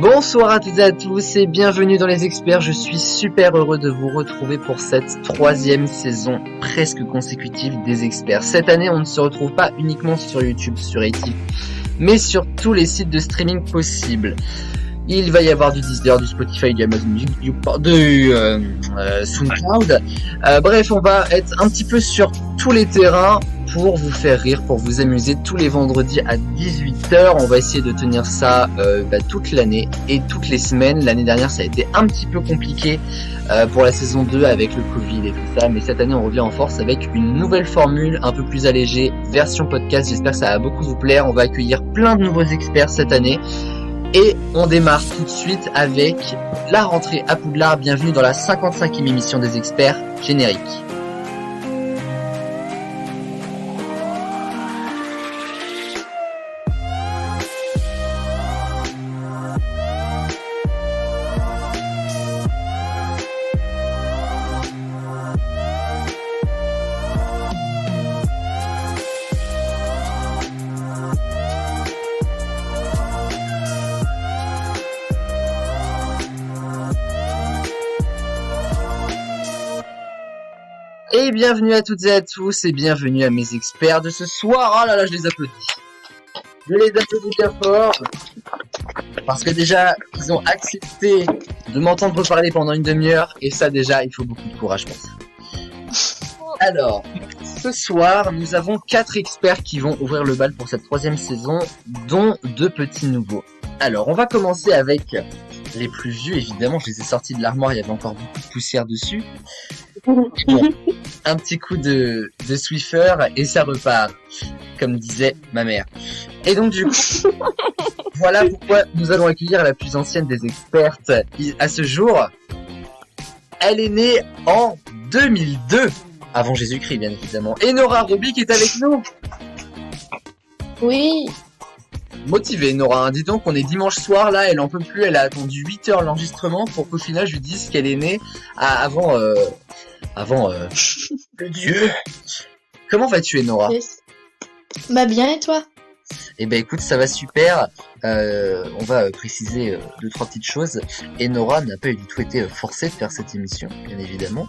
Bonsoir à toutes et à tous et bienvenue dans les experts. Je suis super heureux de vous retrouver pour cette troisième saison presque consécutive des experts. Cette année, on ne se retrouve pas uniquement sur YouTube, sur ATV, mais sur tous les sites de streaming possibles. Il va y avoir du Deezer, du Spotify, du Amazon Music, du SoundCloud. Bref, on va être un petit peu sur tous les terrains pour vous faire rire, pour vous amuser tous les vendredis à 18h. On va essayer de tenir ça toute l'année et toutes les semaines. L'année dernière, ça a été un petit peu compliqué pour la saison 2 avec le Covid et tout ça. Mais cette année, on revient en force avec une nouvelle formule un peu plus allégée, version podcast. J'espère que ça va beaucoup vous plaire. On va accueillir plein de nouveaux experts cette année. Et on démarre tout de suite avec la rentrée à Poudlard. Bienvenue dans la 55e émission des experts, générique. Et bienvenue à toutes et à tous et bienvenue à mes experts de ce soir. Oh là là, je les applaudis. Je les applaudis bien fort. Parce que déjà, ils ont accepté de m'entendre parler pendant une demi-heure. Et ça déjà, il faut beaucoup de courage pour ça. Alors, ce soir, nous avons 4 experts qui vont ouvrir le bal pour cette troisième saison, dont 2 petits nouveaux. Alors, on va commencer avec les plus vieux, évidemment. Je les ai sortis de l'armoire, il y avait encore beaucoup de poussière dessus. Bon, un petit coup de Swiffer et ça repart, comme disait ma mère. Et donc du coup, voilà pourquoi nous allons accueillir la plus ancienne des expertes à ce jour. Elle est née en 2002, avant Jésus-Christ bien évidemment. Et Nora Robic est avec nous. Oui. Motivée Nora, dis donc on est dimanche soir là, elle en peut plus, elle a attendu 8 heures l'enregistrement pour qu'au final je lui dise qu'elle est née avant le dieu. Comment vas-tu Enora? Bah bien et toi? Eh ben écoute, ça va super. On va préciser 2-3 petites choses. Enora n'a pas du tout été forcée de faire cette émission, bien évidemment.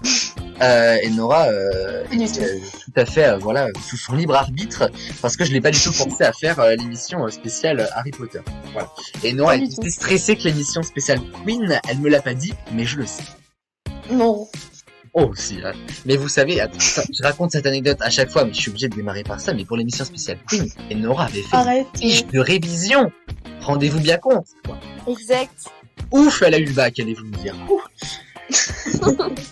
Enora est tout à fait sous son libre arbitre, parce que je l'ai pas du tout forcée à faire l'émission spéciale Harry Potter. Voilà. Enora était stressée que l'émission spéciale Queen, elle me l'a pas dit, mais je le sais. Non. Oh si, hein. Mais vous savez, je raconte cette anecdote à chaque fois, mais je suis obligé de démarrer par ça, mais pour l'émission spéciale Queen, Enora avait fait une fiche de révision. Rendez-vous bien compte, quoi. Exact. Ouf, elle a eu le bac, allez-vous me dire.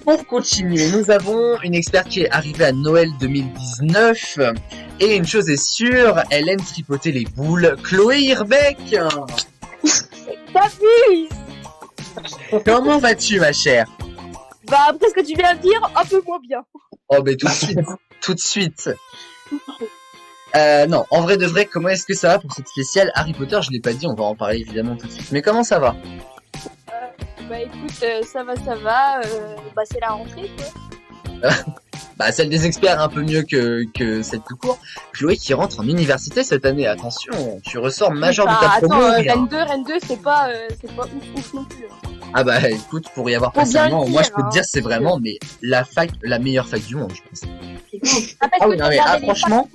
Pour continuer, nous avons une experte qui est arrivée à Noël 2019, et une chose est sûre, elle aime tripoter les boules, Chloé Irbeck. T'abuses. Comment vas-tu, ma chère? Bah après ce que tu viens de dire, un peu moins bien. Oh ben tout de suite. Non, en vrai de vrai, comment est-ce que ça va pour cette spéciale Harry Potter? Je l'ai pas dit, on va en parler évidemment tout de suite. Mais comment ça va? Bah écoute, ça va. Bah c'est la rentrée quoi. Bah celle des experts un peu mieux que celle tout court. Chloé qui rentre en université cette année, attention, tu ressors major de ta promo. Attends, Rennes 2, c'est pas ouf non plus. Ah bah écoute, pour y avoir passé un an, moi je peux te dire c'est vraiment mais la meilleure fac du monde, je pense. Ah oui, non mais franchement,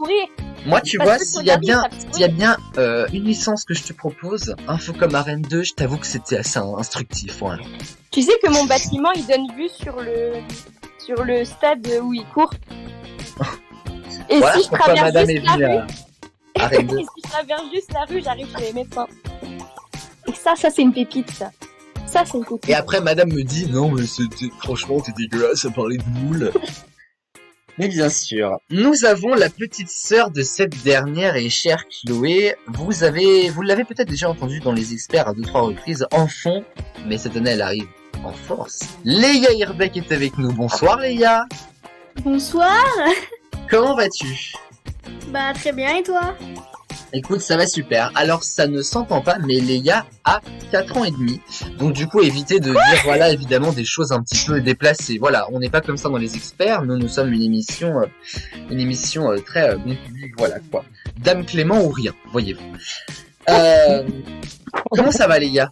moi tu vois, s'il y a bien une licence que je te propose, Info comme à Rennes 2, je t'avoue que c'était assez instructif. Ouais. Tu sais que mon bâtiment il donne vue sur le stade où il court. Et voilà, si je traverse juste la rue, et si je traverse juste la rue, j'arrive chez les médecins. Et ça c'est une pépite ça. Ça, c'est une pépite. Et après, madame me dit, non, mais franchement, t'es dégueulasse à parler de boules. Mais bien sûr. Nous avons la petite sœur de cette dernière et chère Chloé. Vous l'avez peut-être déjà entendu dans les experts à 2-3 reprises en fond, mais cette année, elle arrive en force. Léa Irbeck est avec nous. Bonsoir, Léa. Bonsoir. Comment vas-tu? Bah, très bien, et toi? Écoute, ça va super. Alors, ça ne s'entend pas, mais Léa a 4 ans et demi. Donc, du coup, évitez de dire, voilà, évidemment, des choses un petit peu déplacées. Voilà, on n'est pas comme ça dans les experts. Nous sommes une émission très bon public, voilà, quoi. Dame Clément ou rien, voyez-vous. Comment ça va, Léa?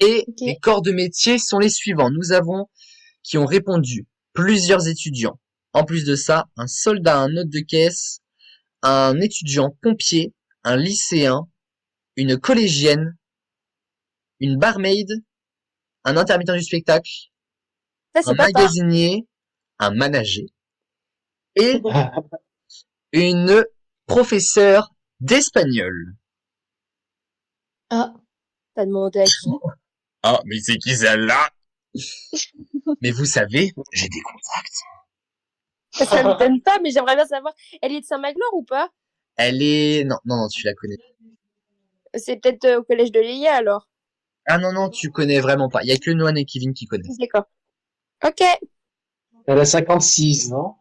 Et Ok. les corps de métier sont les suivants. Nous avons qui ont répondu plusieurs étudiants. En plus de ça, un soldat, un hôte de caisse, un étudiant pompier, un lycéen, une collégienne, une barmaid, un intermittent du spectacle, Ça, un c'est pas ça. magasinier, un manager et une professeure d'espagnol. Ah. T'as demandé à qui? Ah, mais c'est qui celle-là? Mais vous savez, j'ai des contacts. Ça m'étonne pas, mais j'aimerais bien savoir. Elle est de Saint-Magloire ou pas? Elle est... Non, tu la connais. C'est peut-être au collège de Léa alors. Ah non, tu connais vraiment pas. Il y a que Noan et Kevin qui connaissent. D'accord. Ok. Elle a 56, non?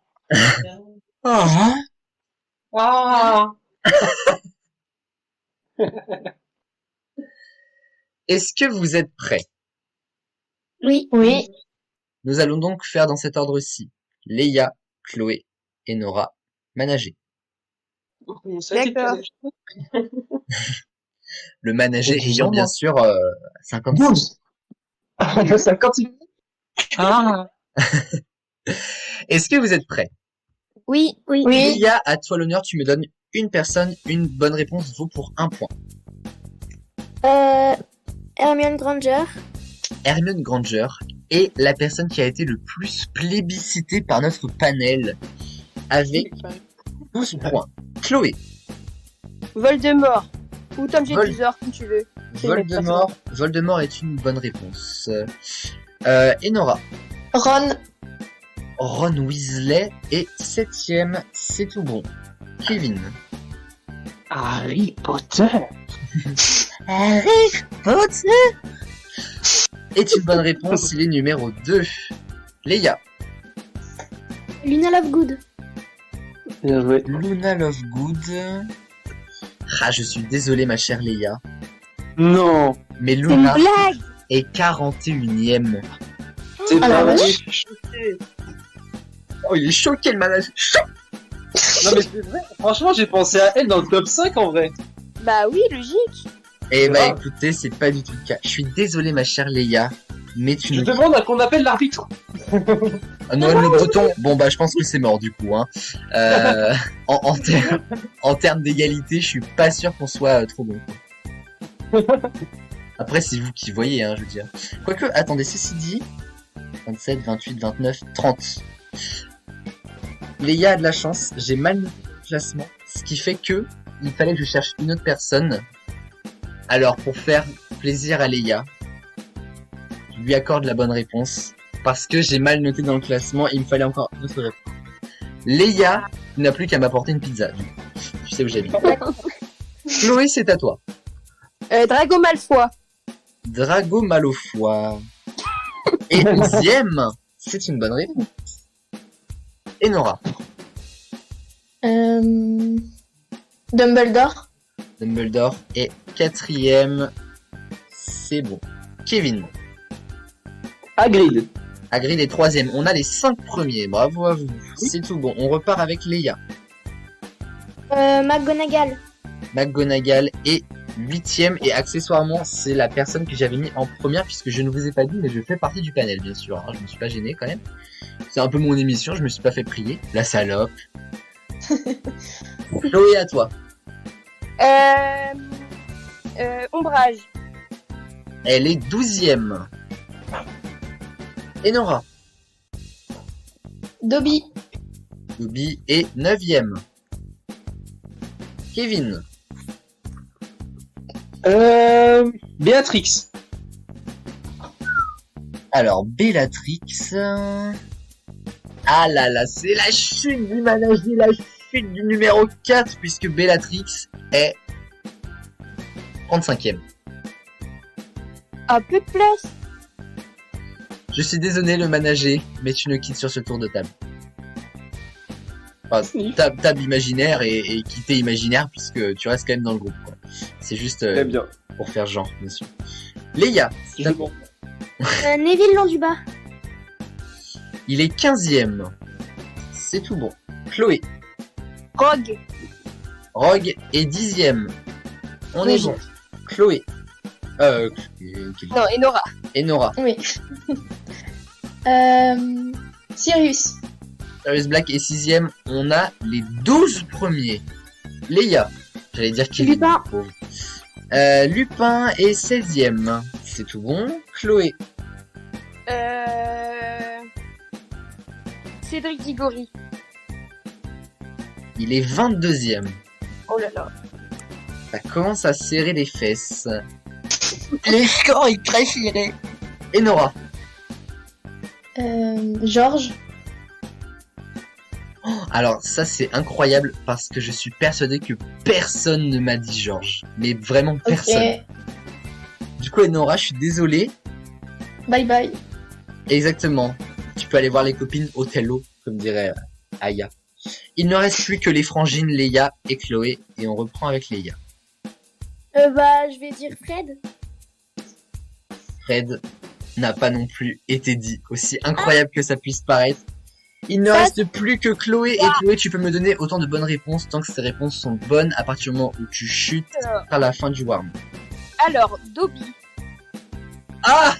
Ah, Ah. est-ce que vous êtes prêts? Oui. Oui. Nous allons donc faire dans cet ordre-ci. Léa, Chloé et Nora, manager. D'accord. Le manager Et ayant bien moi. sûr 50. 12. 56. Ah. Est-ce que vous êtes prêts? Oui. Oui. Oui. Léa, à toi l'honneur, tu me donnes une personne, une bonne réponse vaut pour 1 point. Hermione Granger. Hermione Granger est la personne qui a été le plus plébiscitée par notre panel avec 12 points. Chloé, Voldemort. Ou Tom Jedusor, comme tu veux. C'est une autre Voldemort est une bonne réponse. Et Nora, Ron. Ron Weasley est 7ème, c'est tout bon. Kevin, Harry Potter. Harry Potter est une bonne réponse, il est numéro 2. Léa, Luna Lovegood. Bien joué. Luna Lovegood. Ah, je suis désolé ma chère Léa, Non. mais C'est une Luna blague. est 41ème. C'est Ah, pas la vrai. vache. Oh, il est choqué le manager. Non, mais c'est vrai. Franchement, j'ai pensé à elle dans le top 5 en vrai. Bah oui, logique. Eh bah Ah. écoutez, c'est pas du tout le cas. Je suis désolé ma chère Léa, mais tu Je ne... demande à qu'on appelle l'arbitre. Noël Le Breton, bon bah je pense que c'est mort du coup. Hein. En termes d'égalité, je suis pas sûr qu'on soit trop bon. Après c'est vous qui voyez, hein, je veux dire. Quoique, attendez, ceci dit, 27, 28, 29, 30. Léa a de la chance, j'ai mal noté le classement, ce qui fait que il fallait que je cherche une autre personne. Alors pour faire plaisir à Léa, je lui accorde la bonne réponse. Parce que j'ai mal noté dans le classement, il me fallait encore une autre réponse. Léa n'a plus qu'à m'apporter une pizza. Tu sais où j'habite. Chloé, c'est à toi. Drago Malfoy. Drago Malfoy. Et 11ème, c'est une bonne réponse. Et Nora. Dumbledore. Dumbledore est 4ème. C'est bon. Kevin. Hagrid. Hagrid est 3ème. On a les 5 premiers. Bravo à vous. C'est tout bon. On repart avec Léa. McGonagall. McGonagall est 8ème et accessoirement c'est la personne que j'avais mis en première puisque je ne vous ai pas dit mais je fais partie du panel bien sûr, hein, je me suis pas gêné quand même. C'est un peu mon émission, je me suis pas fait prier. La salope. Chloé, à toi. Ombrage. Elle est 12ème. Et Nora. Dobby. Dobby est 9ème. Kevin. Béatrix. Alors, Bellatrix. Ah là là, c'est la chute du manager, la chute du numéro 4, puisque Bellatrix est 35ème. Un peu de place. Je suis désolé le manager, mais tu ne quittes sur ce tour de table. Enfin, table imaginaire et quitter imaginaire, puisque tu restes quand même dans le groupe, quoi. C'est juste Très bien. pour faire genre, bien sûr. Léa, Je bon. Neville Londubat. il est 15ème. C'est tout bon. Chloé. Rogue. Rogue est 10ème. On est Oui. bon. Chloé. Non, Enora. Enora. Oui. Sirius. Sirius Black est 6ème. On a les 12 premiers. Leia. J'allais dire Kevin. Lupin. Pauvre. Lupin est 16ème. C'est tout bon. Chloé. Cédric Diggory. Il est 22ème. Oh là là. Ça commence à serrer les fesses. Les scores est très serré. Enora. Georges. Alors ça c'est incroyable parce que je suis persuadé que personne ne m'a dit Georges. Mais vraiment personne. Ok. Du coup Enora, je suis désolé. Bye bye. Exactement. Tu peux aller voir les copines Othello, comme dirait Aya. Il ne reste plus que les frangines Leia et Chloé et on reprend avec Leia. Je vais dire Fred. Fred n'a pas non plus été dit, aussi incroyable que ça puisse paraître. Il ne reste plus que Chloé et Chloé, tu peux me donner autant de bonnes réponses tant que ces réponses sont bonnes à partir du moment où tu chutes à la fin du warm. Alors, Dobby. Ah!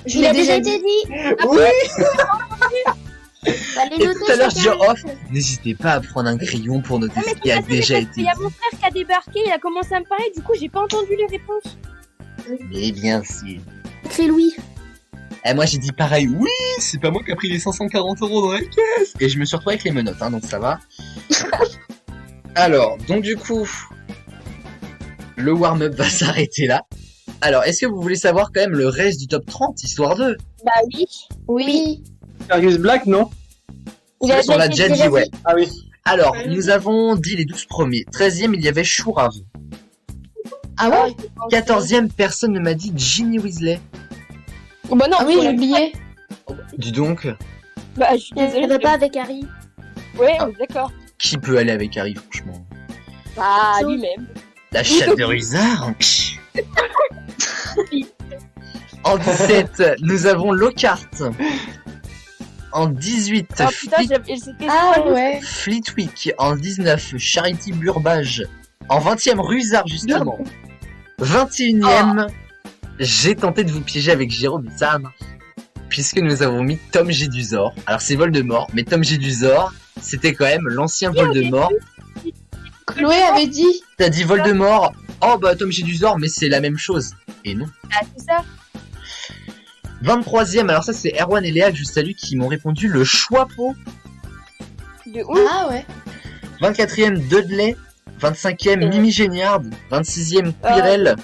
Je l'ai déjà été dit. Oui! Fallait Et noter tout à l'heure, je sur dis carnet. off, n'hésitez pas à prendre un crayon pour noter ce qui a parce que déjà été il y dit. a mon frère qui a débarqué, il a commencé à me parler, du coup j'ai pas entendu les réponses. Mais bien sûr. C'est Louis. Et moi j'ai dit pareil, oui, c'est pas moi qui a pris les 540 € dans la caisse. Et je me suis retrouvé avec les menottes, hein, donc ça va. Alors, donc du coup, le warm-up va s'arrêter là. Alors, est-ce que vous voulez savoir quand même le reste du top 30, histoire de... Bah oui. Oui. Sirius Black, non? Il a On l'a déjà dit, ouais. Ah oui. Alors, nous avons dit les 12 premiers. 13e, il y avait Chourave. Ah ouais. 14e, personne ne m'a dit Ginny Weasley. Oh, bah non, Ah oui, j'ai oublié. Dis donc, Bah je suis Elle désolée. va pas avec Harry. Ouais, d'accord. qui peut aller avec Harry, franchement? Bah Sauf- lui-même. La chatte de Ruzard. En 17, nous avons Lockhart. En 18, Oh putain, c'était Ah ouais. Fleetwick. En 19, Charity Burbage. En 20e, Ruzard, justement. 21e, j'ai tenté de vous piéger avec Jérôme, mais ça a marché. Puisque nous avons mis Tom Jedusor. Alors c'est Voldemort, mais Tom Jedusor, c'était quand même l'ancien Voldemort. Chloé avait dit. T'as dit Voldemort, oh bah Tom Jedusor, mais c'est la même chose. Et non. Ah, c'est ça. 23e, alors ça c'est Erwan et Léa que je salue qui m'ont répondu le Choixpeau. De ouf. Ah ouais. 24e, Dudley. 25e, Mimi Géniard. 26e, Quirrell.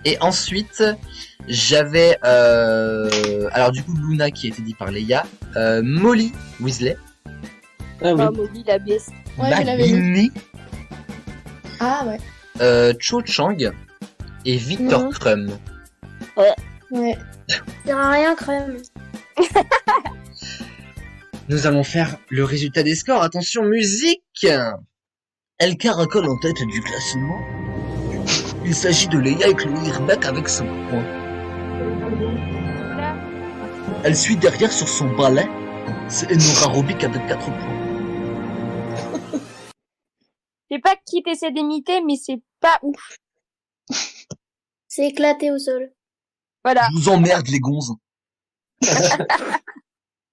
Et ensuite, j'avais... alors du coup, Luna qui a été dit par Leia. Molly Weasley. Ah oui. Oh, Molly, la best. Ouais, je l'avais mis. Nagini. Ah ouais. Cho Chang. Et Victor Mhm. Krum. Ouais. Ça sert à rien, crème. Nous allons faire le résultat des scores. Attention, musique! Elle caracole en tête du classement. Il s'agit de Leia et Chloé Irbeck avec 5 points. Là. Elle suit derrière sur son balai. C'est Enora Robic avec 4 points. Je sais pas qui t'essaie d'imiter, mais c'est pas ouf. C'est éclaté au sol. Voilà. Je vous emmerde les gonzes.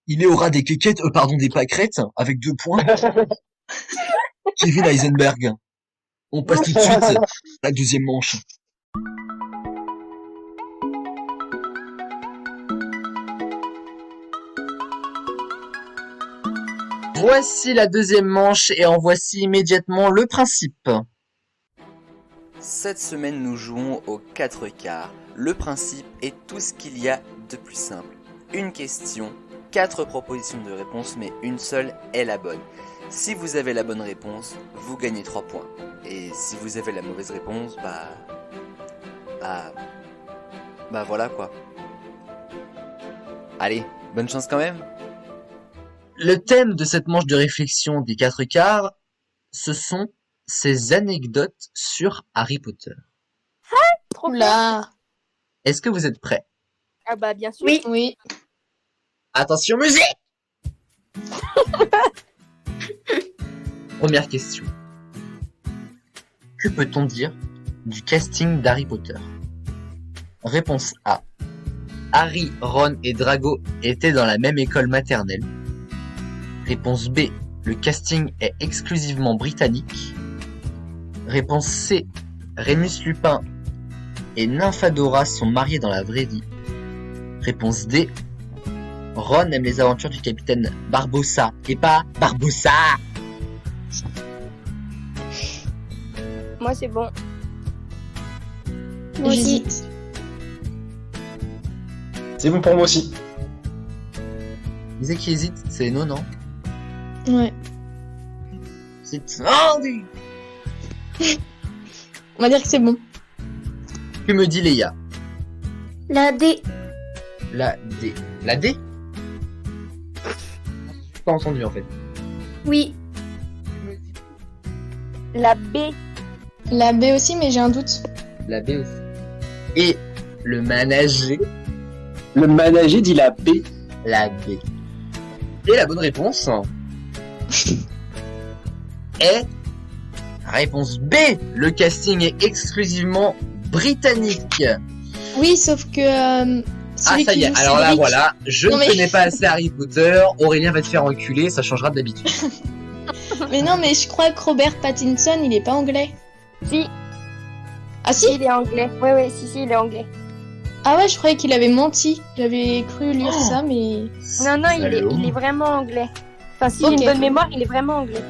Il y aura des quéquettes, des pâquerettes avec 2 points. Kevin Heisenberg. On passe tout de suite à la deuxième manche. Voici la deuxième manche et en voici immédiatement le principe. Cette semaine, nous jouons aux 4 quarts. Le principe est tout ce qu'il y a de plus simple. Une question, 4 propositions de réponse, mais une seule est la bonne. Si vous avez la bonne réponse, vous gagnez 3 points. Et si vous avez la mauvaise réponse, bah voilà quoi. Allez, bonne chance quand même. Le thème de cette manche de réflexion des 4 quarts, ce sont ces anecdotes sur Harry Potter. Trop bien. Oula. Est-ce que vous êtes prêts? Ah bah bien sûr. Oui. Oui. Attention musique. Première question. Que peut-on dire du casting d'Harry Potter? Réponse A. Harry, Ron et Drago étaient dans la même école maternelle. Réponse B. Le casting est exclusivement britannique. Réponse C. Rémus Lupin et Nymphadora sont mariés dans la vraie vie. Réponse D. Ron aime les aventures du capitaine Barbossa et pas Barbossa. Moi, c'est bon. Moi aussi. J'hésite. C'est bon pour moi aussi. Disait qui hésite, c'est non. Ouais. C'est Andy. On va dire que c'est bon. Que me dit Léa? La D. La D. La D? Pas entendu en fait. Oui. La B. La B aussi, mais j'ai un doute. La B aussi. Et le manager, Le manager dit la B. la B. Et la bonne réponse est réponse B. Le casting est exclusivement britannique. Oui, sauf que. Ah celui ça qui y est, joue alors là Cédric- voilà, je Non, ne mais- connais pas assez Harry Potter, Aurélien va te faire enculer, ça changera d'habitude. Mais non, mais je crois que Robert Pattinson, il est pas anglais. Si, Ah si? il est anglais. Ouais, si, il est anglais. Ah ouais, je croyais qu'il avait menti. J'avais cru lire Oh. ça, mais. Non, Salaud. il est vraiment anglais. Enfin, si Ok. j'ai une bonne mémoire, il est vraiment anglais.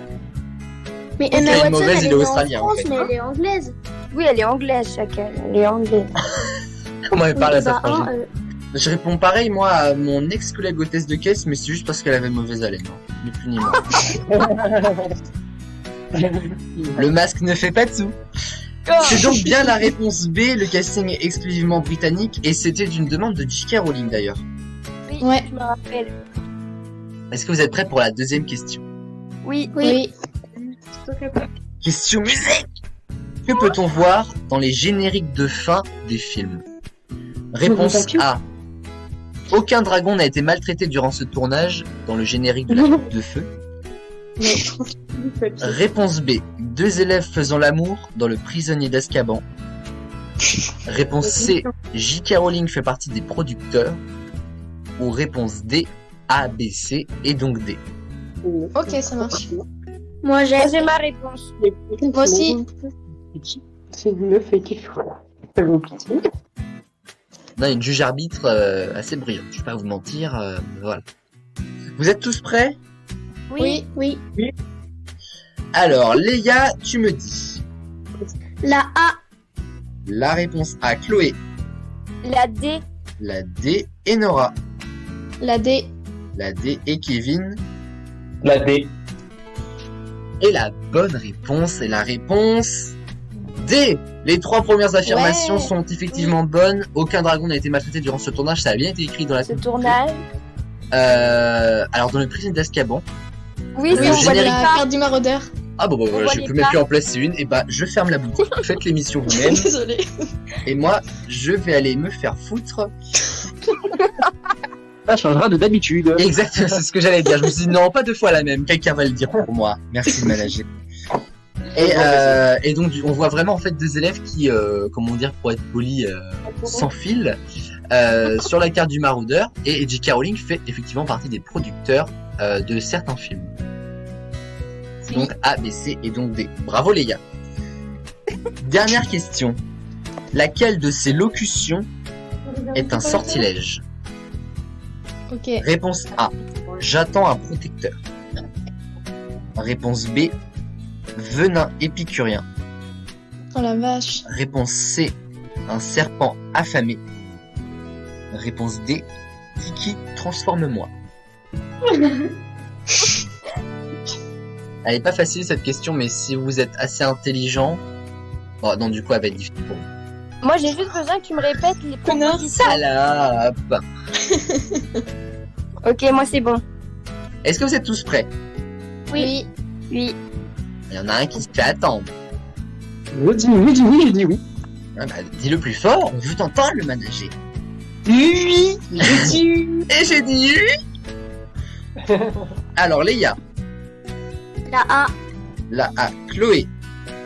Mais Ok, Emma elle est Watson, mauvaise, elle il est est en australien, en France, fait. mais elle est anglaise. Oui, elle est anglaise, chacun. Elle est anglaise. Comment elle parle à sa Bah, frangine? hein, Je réponds pareil moi à mon ex-collègue hôtesse de caisse, mais c'est juste parce qu'elle avait mauvaise haleine, hein. Ni plus ni moins. Le masque ne fait pas de sous. C'est donc bien la réponse B, le casting est exclusivement britannique, et c'était une demande de J.K. Rowling d'ailleurs. Oui, Ouais. je me rappelle. Est-ce que vous êtes prêts pour la deuxième question? Oui. Oui. Question musique. Que peut-on voir dans les génériques de fin des films? Réponse A. Aucun dragon n'a été maltraité durant ce tournage dans le générique de la Coupe de Feu. Réponse B. 2 élèves faisant l'amour dans Le Prisonnier d'Azkaban. Réponse C. J.K. Rowling fait partie des producteurs. Ou réponse D. A, B, C et donc D. Ok, ça marche. Moi, j'ai. Moi, j'ai ma réponse. Moi aussi. C'est une meuf et qui fait vos pitié. Non, une juge arbitre assez brillante. Je vais pas vous mentir. Voilà. Vous êtes tous prêts? Oui. Oui. Alors, Léa, tu me dis. La A. La réponse A, Chloé. La D. La D et Nora. La D. La D et Kevin. La D. Et la bonne réponse est la réponse D. Les 3 premières affirmations Ouais. sont effectivement bonnes. Aucun dragon n'a été maltraité durant ce tournage. Ça a bien été écrit dans la Ce tournage. alors dans le Prisonnier d'Azkaban. Oui, Le c'est on voit les générique. La pas. carte du maraudeur. Ah bon, On voilà, voit je les peux mettre pas. plus en place une. Et bah je ferme la boutique. Faites l'émission vous-même. Désolée. Et moi je vais aller me faire foutre. Ça changera de d'habitude. Exactement, c'est ce que j'allais dire. Je me suis dit non, pas 2 fois la même. Quelqu'un va le dire pour moi. Merci de manager. Et donc on voit vraiment en fait 2 élèves qui, comment dire pour être poli, s'enfilent sur la carte du maraudeur. Et J.K. Rowling fait effectivement partie des producteurs de certains films. Donc A, B, C et donc D. Bravo les gars. Dernière question. Laquelle de ces locutions est un sortilège? Ok. Réponse A. J'attends un protecteur. Réponse B. Venin épicurien. Oh la vache. Réponse C. Un serpent affamé. Réponse D. Tiki, transforme-moi. Elle est pas facile cette question, mais si vous êtes assez intelligent... Oh non, du coup, elle va être difficile pour vous. Moi, j'ai juste besoin que tu me répètes les Connard. propositions. Salope. Ok, moi, c'est bon. Est-ce que vous êtes tous prêts? Oui. Oui. Il y en a un qui se fait attendre. Je dis oui, je dis oui. Ah bah, dis-le plus fort, on veut t'entendre le manager. Oui, je dis oui. Et j'ai dit oui. Alors Léa, La A. la A, Chloé,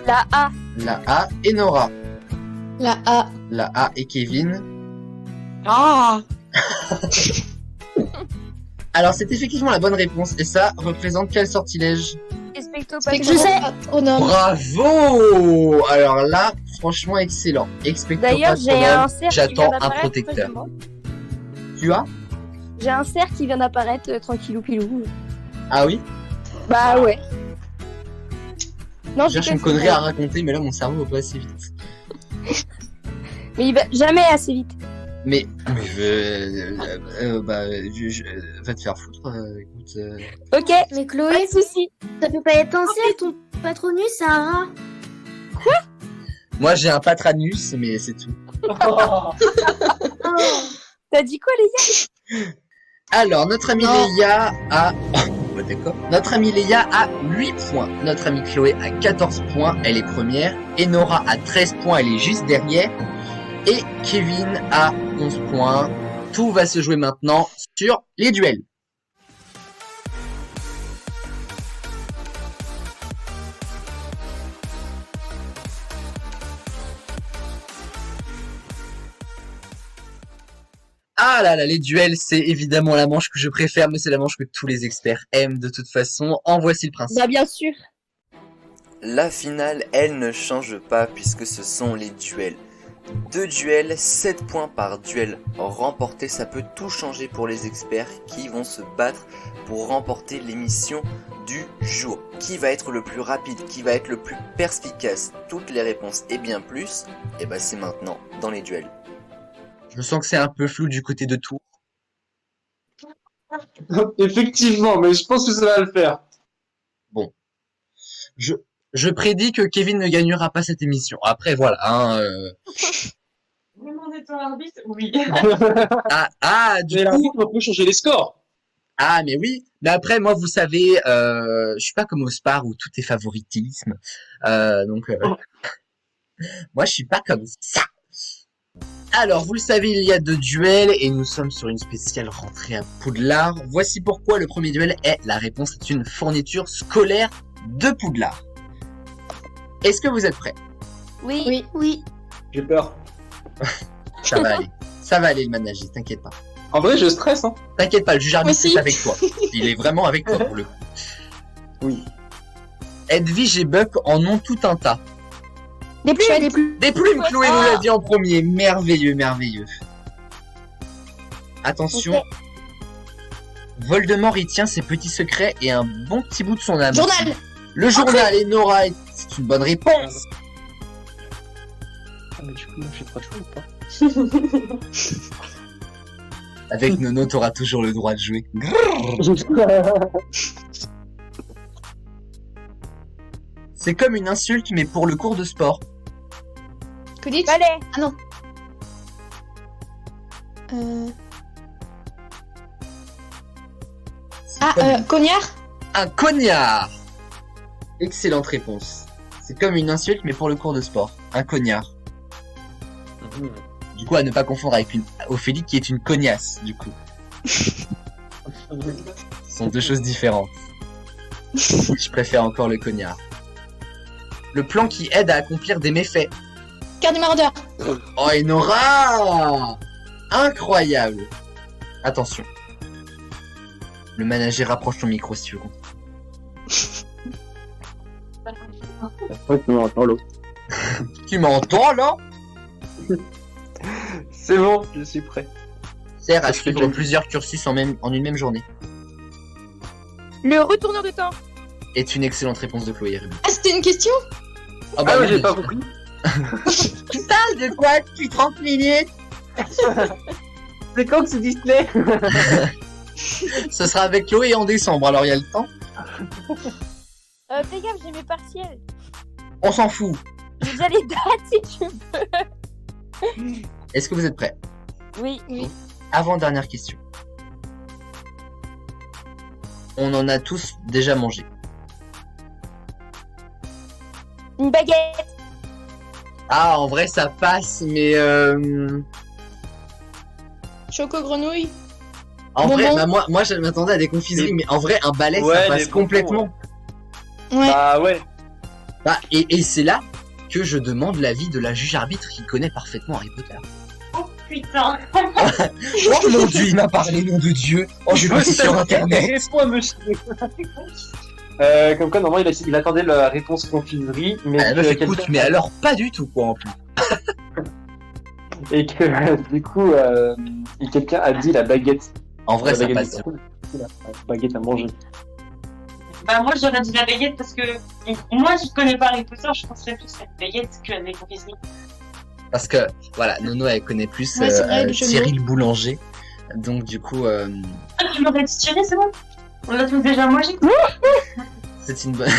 La A. la A et Nora, La A. la A et Kevin, Ah. Alors, c'est effectivement la bonne réponse. Et ça représente quel sortilège? Expecto C'est que Patronum. je sais. Oh non. Bravo! Alors là, franchement, excellent. Expecto D'ailleurs, j'ai Patronum, un cerf qui j'attends vient un d'apparaître. protecteur. près de moi. Tu as? J'ai un cerf qui vient d'apparaître, tranquillou pilou. Ah oui? Bah ouais. Non, Je cherche une connerie à raconter, mais là, mon cerveau va pas assez vite. Mais il va jamais assez vite. Mais va te faire foutre, écoute. Ok, Mais pas Chloé, de soucis. ça peut pas être un cerf, ton patronus, c'est un rat. Moi, j'ai un patranus, mais c'est tout. Oh. T'as dit quoi, les gars? Alors, notre amie Non. Léa a... Bah, d'accord. Notre amie Léa a 8 points. Notre amie Chloé a 14 points, elle est première. Et Nora a 13 points, elle est juste derrière. Et Kevin a 11 points. Tout va se jouer maintenant sur les duels. Ah là là, les duels, c'est évidemment la manche que je préfère, mais c'est la manche que tous les experts aiment de toute façon. En voici le principe. Bah bien sûr. La finale, elle ne change pas puisque ce sont les duels. 2 duels, 7 points par duel remporté, ça peut tout changer pour les experts qui vont se battre pour remporter l'émission du jour. Qui va être le plus rapide, qui va être le plus perspicace, toutes les réponses et bien plus, et bah c'est maintenant dans les duels. Je sens que c'est un peu flou du côté de Tours. Effectivement, mais je pense que ça va le faire. Je prédis que Kevin ne gagnera pas cette émission. Après, voilà. Même en étant arbitre, oui. Du Mais là, coup... on peut changer les scores. Ah, mais oui. Mais après, moi, vous savez, je suis pas comme au Spar où tout est favoritisme. Moi, je suis pas comme ça. Alors, vous le savez, il y a 2 duels et nous sommes sur une spéciale rentrée à Poudlard. Voici pourquoi le premier duel est la réponse est une fourniture scolaire de Poudlard. Est-ce que vous êtes prêts? Oui. Oui. Oui. J'ai peur. Ça va aller. Ça va aller le manager, t'inquiète pas. En vrai, je stresse, hein. T'inquiète pas, le juge arbitre Moi aussi. est avec toi. Il est vraiment avec toi pour le coup. Oui. Edwige et Buck en ont tout un tas. Des plumes, des plumes. Des plumes, Chloé nous l'a dit en premier. Merveilleux, merveilleux. Attention. Ok. Voldemort y tient ses petits secrets et un bon petit bout de son âme. Journal. Le journal et Nora, c'est une bonne réponse. Ah, mais du coup, moi, j'ai pas de choix ou pas? Avec Nono, t'auras toujours le droit de jouer. C'est comme une insulte, mais pour le cours de sport. Que dites Balai. Ah non. Cognard. Un cognard. Excellente réponse. C'est comme une insulte, mais pour le cours de sport. Un cognard. Du coup, à ne pas confondre avec une Ophélie qui est une cognasse, du coup. Ce sont 2 choses différentes. Je préfère encore le cognard. Le plan qui aide à accomplir des méfaits. Cœur du maraudeur. Oh, et Nora! Incroyable! Attention. Le manager rapproche ton micro si tu veux. Ouais, tu m'entends, l'autre. Tu m'entends, là? C'est bon, je suis prêt. Sert à suivre plusieurs cursus en une même journée. Le retourneur de temps. Est une excellente réponse de Chloé Rémy. Ah, c'était une question. Ah Ah ouais, oui, j'ai pas compris. Tu parles de quoi depuis 30 minutes? C'est quand que c'est Disney? Ce sera avec Chloé en décembre, alors il y a le temps. Fais gaffe, j'ai mes partiels. On s'en fout. J'ai déjà les dates si tu veux. Est-ce que vous êtes prêts? Oui. Avant-dernière question. On en a tous déjà mangé. Une baguette. Ah, en vrai, ça passe, mais Choco grenouille. en Bonbon. vrai, bah, moi, je m'attendais à des confiseries, mais en vrai, un balai, Ouais, ça passe les bonbons, complètement. Ouais. Bah ouais. Bah, et c'est là que je demande l'avis de la juge arbitre qui connaît parfaitement Harry Potter. putain. Oh mon dieu, il m'a parlé, nom de Dieu. Oh, je suis sur internet. Réponds, monsieur. Comme quoi, normalement, il attendait la réponse confiserie, mais Ah, meuf, écoute, mais alors pas du tout, quoi, en plus. et que du coup, quelqu'un a dit la baguette. En vrai, La ça baguette passe. La baguette à manger. Bah moi j'aurais dit la baguette parce que moi je connais pas Harry Potter, je penserais plus à la baguette que les confiseries. Parce que, voilà, Nono, elle connaît plus Ouais, c'est vrai, le jeu de Cyril Boulanger. Donc, du coup, Ah, tu m'aurais dit tirer, c'est bon. On l'a tous déjà mangé. c'est une bonne...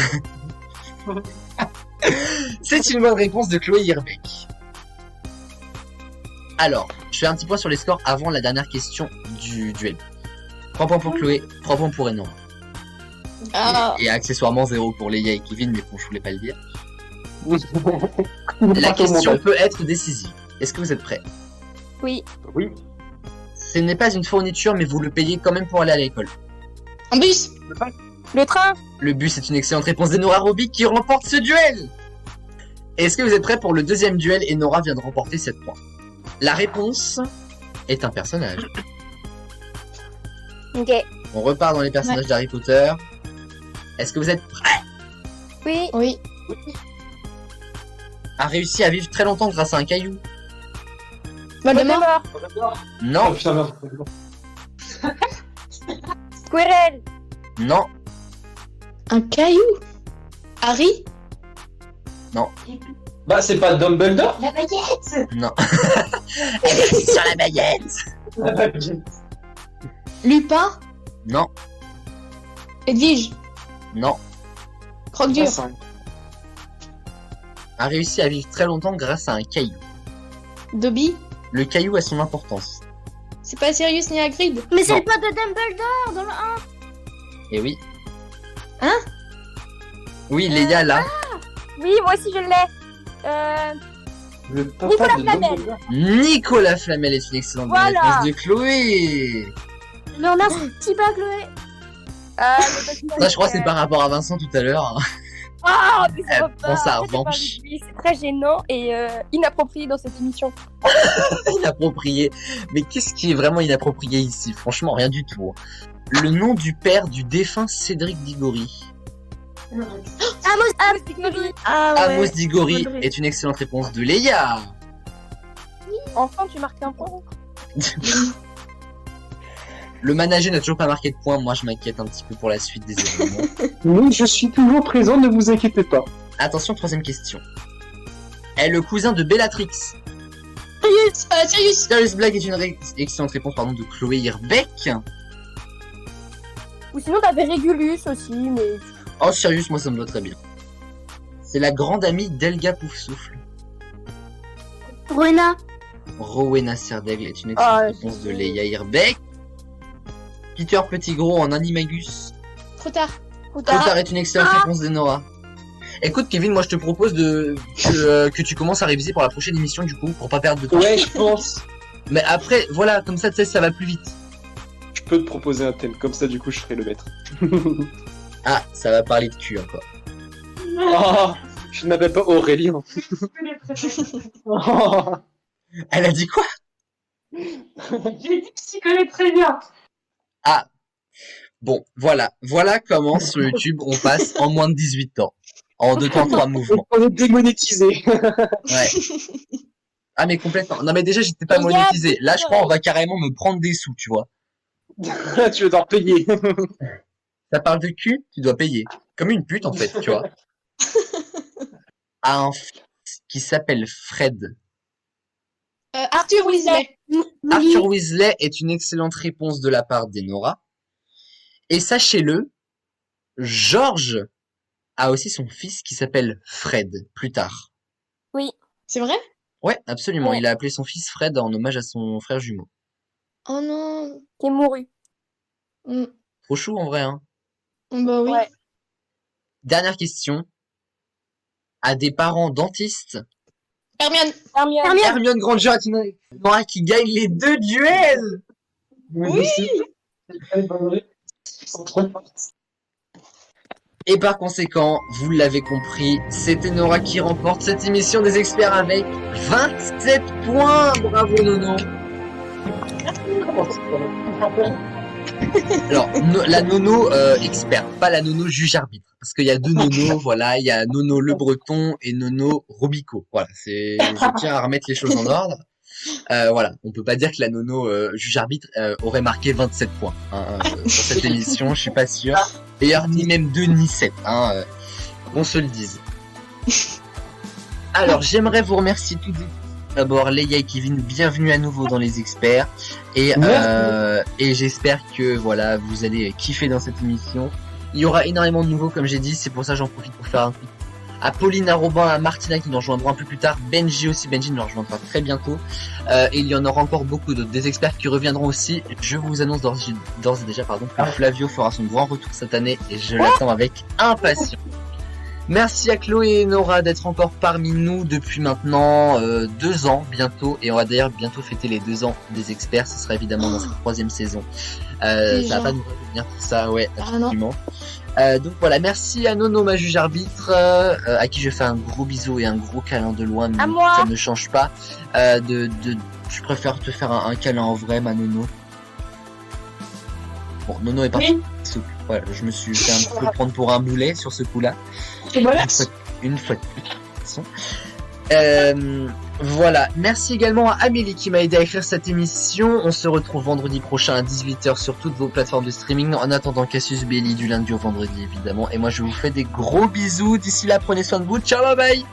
c'est une bonne réponse de Chloé Hirbeck. Alors, je fais un petit point sur les scores avant la dernière question du duel. 3 points pour Chloé, 3 points pour Enon. Ah, Et accessoirement 0 pour Leia et Kevin, mais bon, je voulais pas le dire. La question peut être décisive. Est-ce que vous êtes prêts? Oui. Oui. Ce n'est pas une fourniture, mais vous le payez quand même pour aller à l'école. en bus. Le train. Le bus est une excellente réponse d'Enora Robic qui remporte ce duel. Est-ce que vous êtes prêts pour le deuxième duel? Enora vient de remporter 7 points. La réponse est un personnage. Ok. On repart dans les personnages d'Harry Potter. Est-ce que vous êtes prêts? Oui. Oui. A réussi à vivre très longtemps grâce à un caillou? Voldemort. Voldemort. Non, Oh putain, merde. Squirrel. non, Un caillou. Harry. Bah, c'est pas Dumbledore? La baguette. non. Elle est sur la baguette. La baguette. Lupin. Non, Edwige. non. Croque-dur. A réussi à vivre très longtemps grâce à un caillou. Dobby. Le caillou a son importance. C'est pas Sirius ni Hagrid. Mais c'est Non. le pote de Dumbledore dans le 1. Et oui. Hein? Oui, Leia là. Oui, moi aussi je l'ai. Le papa Nicolas de Flamel. Dumbledore. Nicolas Flamel est une excellente bonne Voilà. réponse de Chloé. Mais on a ce petit pas, Chloé. Ça, je crois que c'est par rapport à Vincent tout à l'heure. Ah, mais c'est Elle pas prend sa arrêtez de revanche. parler de lui, c'est très gênant et inapproprié dans cette émission. Inapproprié. Mais qu'est-ce qui est vraiment inapproprié ici? Franchement, rien du tout. Le nom du père du défunt Cédric Diggory. Amos Diggory. Ah ouais. Amos Diggory bonne est une excellente réponse de Leia. Enfin, tu marques un point. Le manager n'a toujours pas marqué de points. Moi, je m'inquiète un petit peu pour la suite des événements. Oui, je suis toujours présent, ne vous inquiétez pas. Attention, troisième question. Est le cousin de Bellatrix. Sirius. Sirius Black est une excellente réponse de Chloé Hirbeck. Ou sinon, t'avais Régulus aussi, mais. Oh, Sirius, moi ça me va très bien. C'est la grande amie d'Elga Poufsouffle. Rowena. Rowena Serdaigle est une excellente Ah, réponse de Leia Hirbeck. Peter Pettigrew en Animagus. Trop tard. Cotard est une excellente réponse d'Enora. Écoute, Kevin, moi je te propose que tu commences à réviser pour la prochaine émission du coup, pour pas perdre de temps. Ouais, je pense. Mais après, voilà, comme ça, tu sais, ça va plus vite. Je peux te proposer un thème, comme ça, du coup, je serai le maître. Ah, ça va parler de cul encore. Oh, je ne m'appelle pas Aurélien. Oh. Elle a dit quoi? J'ai dit que tu connais très bien. Ah. Bon, voilà. Voilà comment sur YouTube on passe en moins de 18 ans. En 2 temps 3 mouvements. On est démonétisé. Ouais. Ah mais complètement. Non mais déjà j'étais pas monétisé. Là je crois on va carrément me prendre des sous, tu vois. Tu veux t'en payer. Ça parle de cul, tu dois payer. Comme une pute en fait, tu vois. A un fils qui s'appelle Fred. Arthur Weasley. Arthur Weasley est une excellente réponse de la part d'Enora. Et sachez-le, George a aussi son fils qui s'appelle Fred, plus tard. C'est vrai? Ouais, absolument. Ouais. Il a appelé son fils Fred en hommage à son frère jumeau. Oh non. Qui est mouru. Trop chou en vrai, hein. Bah oui. Ouais. Dernière question. À des parents dentistes, Hermione. Hermione. Hermione Granger est une Nora qui gagne les 2 duels. Oui. Et par conséquent, vous l'avez compris, c'était Nora qui remporte cette émission des experts avec 27 points. Bravo Nono. Alors, la nono experte, pas la nono juge-arbitre. Parce qu'il y a deux nonos, voilà, il y a Nono Le Breton et Nono Robico. Voilà, je tiens à remettre les choses en ordre. Voilà, on peut pas dire que la nono juge-arbitre aurait marqué 27 points sur cette émission, je suis pas sûr. D'ailleurs, ni même 2 ni 7, qu'on se le dise. Alors, j'aimerais vous remercier toutes et tous. D'abord, Leia et Kevin, bienvenue à nouveau dans les experts. Et j'espère que voilà, vous allez kiffer dans cette émission. Il y aura énormément de nouveaux, comme j'ai dit, c'est pour ça que j'en profite pour faire un truc. À Pauline, à Robin, à Martina qui nous rejoindront un peu plus tard, Benji aussi, Benji nous rejoindra très bientôt. Et il y en aura encore beaucoup d'autres, des experts qui reviendront aussi. Je vous annonce d'ores et déjà que Flavio fera son grand retour cette année et je l'attends avec impatience. Merci à Chloé et Nora d'être encore parmi nous depuis maintenant 2 ans bientôt, et on va d'ailleurs bientôt fêter les 2 ans des experts, ce sera évidemment dans cette 3e saison. Ça va pas nous revenir pour ça, ouais, absolument. Donc voilà, merci à Nono, ma juge arbitre, à qui je fais un gros bisou et un gros câlin de loin, mais ça ne change pas. Je préfère te faire un câlin en vrai, ma Nono. Bon, Nono est parti. Souple. Voilà, je me suis fait un petit peu prendre pour un boulet sur ce coup-là. Une fois de plus. Voilà, merci également à Amélie qui m'a aidé à écrire cette émission. On se retrouve vendredi prochain à 18h sur toutes vos plateformes de streaming. En attendant, Cassius Belli du lundi au vendredi évidemment. Et moi je vous fais des gros bisous. D'ici là, prenez soin de vous. Ciao, bye bye.